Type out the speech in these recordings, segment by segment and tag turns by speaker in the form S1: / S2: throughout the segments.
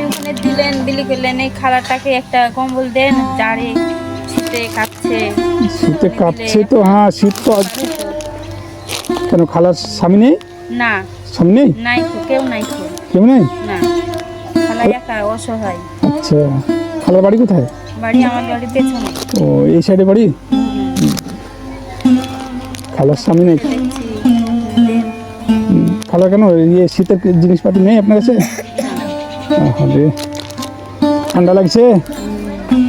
S1: ওখানে দিলেন, বিলি করলেন। এই খালাটাকে একটা কম্বল দেন, জারে শীতে কাঁপছে।
S2: শীতে কাঁপছে তো, হ্যাঁ শীত তো আজ। কেন খালার স্বামী নেই?
S1: না,
S2: স্বামী নেই?
S1: নাই তো, কেউ নাই তো।
S2: কেউ নেই?
S1: না, খালা একা অসহায়।
S2: আচ্ছা, খালার বাড়ি কোথায়?
S1: বাড়ি আমার বাড়ির পেছনে।
S2: ও, এই সাইডে বাড়ি? খালার স্বামী নেই?
S1: দেখছি দেন।
S2: খালা কেন শীতের জিনিসপাতি নেই আপনার কাছে? আরে, ঠান্ডা লাগছে,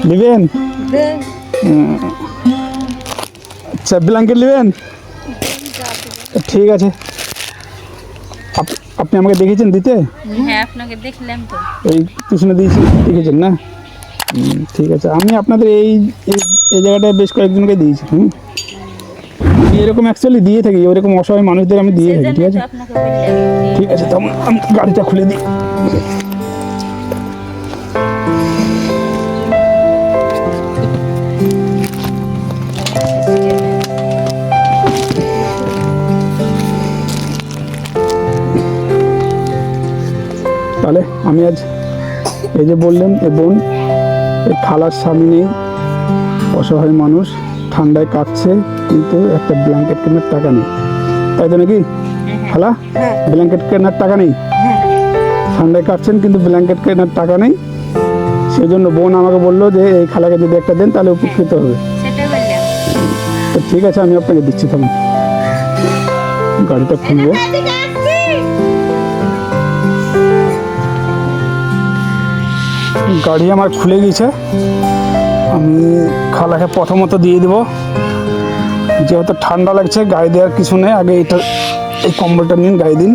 S2: নেবেন? আচ্ছা, ব্ল্যাঙ্কেট নেবেন? ঠিক আছে। আপনি আমাকে দেখেছেন দিতে?
S1: হ্যাঁ, আপনাকে দেখলাম তো।
S2: এই পিছনে দিয়েছি, দেখেছেন না? ঠিক আছে, আমি আপনাদের এই এই জায়গাটায় বেশ কয়েকজনকে দিয়েছি। এরকম অ্যাকচুয়ালি দিয়ে থাকি, ওরকম অসহায় মানুষদের আমি দিয়ে থাকি। ঠিক আছে,
S1: আপনাকে বললাম।
S2: ঠিক আছে, তখন আমি গাড়িটা খুলে দিই। তাহলে আমি আজ এই যে বললেন, এ বোন, এই খালার স্বামী নেই, অসহায় মানুষ, ঠান্ডায় কাঁপছে, কিন্তু একটা ব্ল্যাঙ্কেট কেনার টাকা নেই, তাই তো নাকি খালা? ব্ল্যাঙ্কেট কেনার টাকা নেই, ঠান্ডায় কাঁপছেন কিন্তু ব্ল্যাঙ্কেট কেনার টাকা নেই। সেই জন্য বোন আমাকে বললো যে এই খালাকে যদি একটা দেন তাহলে উপকৃত হবে। তো ঠিক আছে, আমি আপনাকে দিচ্ছি। তখন গাড়িটা খুলবো। গাড়ি আমার খুলে গিয়েছে, আমি খালাকে প্রথমত দিয়ে দেবো। যেহেতু ঠান্ডা লাগছে, গায়ে দেওয়ার কিছু নেই, আগে এই কম্বলটা নিন, গায়ে দিন,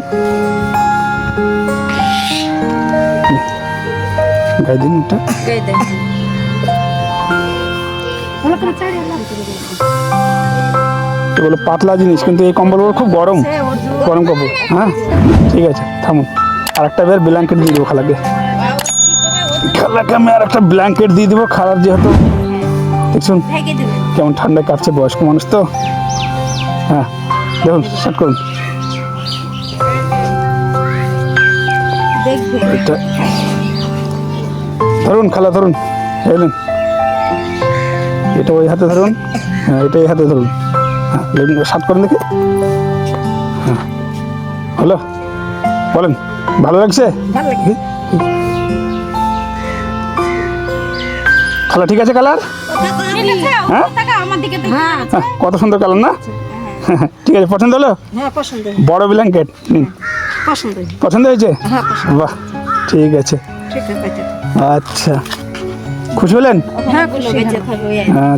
S2: গায়ে দিন এটা। এগুলো পাতলা জিনিস, কিন্তু এই কম্বলগুলো খুব গরম গরম কম্বল। হ্যাঁ, ঠিক আছে, থামুন। আর একটা বের ব্ল্যাঙ্কেট দিয়ে দেবো খালাকে। খালাকে আমি আর একটা ব্ল্যাঙ্কেট দিয়ে দেবো। খালার যেহেতু দেখুন কেমন ঠান্ডায় কাটছে, বয়স্ক মানুষ তো। হ্যাঁ, দেখুন, স্টার্ট করুন। এটা ধরুন খালা, ধরুন, এলেন, এটা ওই হাতে ধরুন। হ্যাঁ, এটা এই হাতে ধরুন। হ্যাঁ, স্টার্ট করুন দেখি। হ্যাঁ, হলো, বলেন, ভালো লাগছে? খালা ঠিক আছে কালার? হ্যাঁ, কত সুন্দর কালার না? ঠিক আছে, পছন্দ হলো? বড় ব্ল্যাঙ্কেট নিন। পছন্দ হয়েছে? বাহ, ঠিক আছে। আচ্ছা, খুশি হলেন?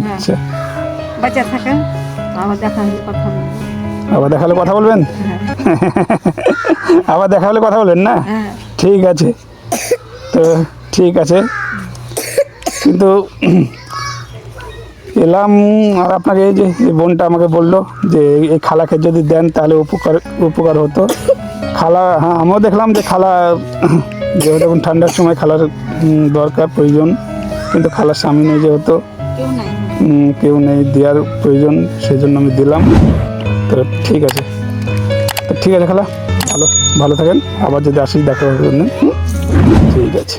S2: আচ্ছা, আবার দেখা হলে কথা বলবেন? আবার দেখা হলে কথা বলবেন না? ঠিক আছে, তো ঠিক আছে, কিন্তু এলাম। আর আপনাকে এই যে এই বোনটা আমাকে বললো যে এই খালাকে যদি দেন তাহলে উপকার হতো। খালা, হ্যাঁ, আমিও দেখলাম যে খালা যেহেতু এখন ঠান্ডার সময় খালার দরকার, প্রয়োজন, কিন্তু খালার স্বামী নেই, যেহেতু কেউ নেই দেওয়ার প্রয়োজন, সেই জন্য আমি দিলাম। তো ঠিক আছে, তো ঠিক আছে খালা, ভালো থাকেন। আবার যদি আসি দেখা হবে। ঠিক আছে।